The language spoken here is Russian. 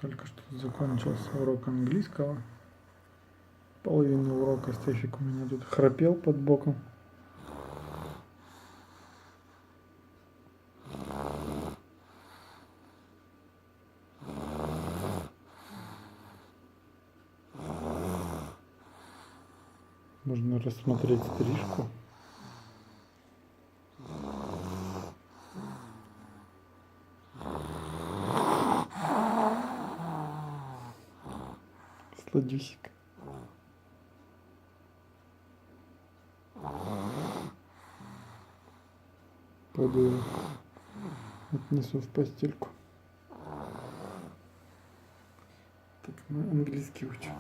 Только что закончился урок английского. Половину урока Стефик у меня тут храпел под боком. Можно рассмотреть стрижку. Сладюсик. Пойду отнесу в постельку. Так, мы английский учим.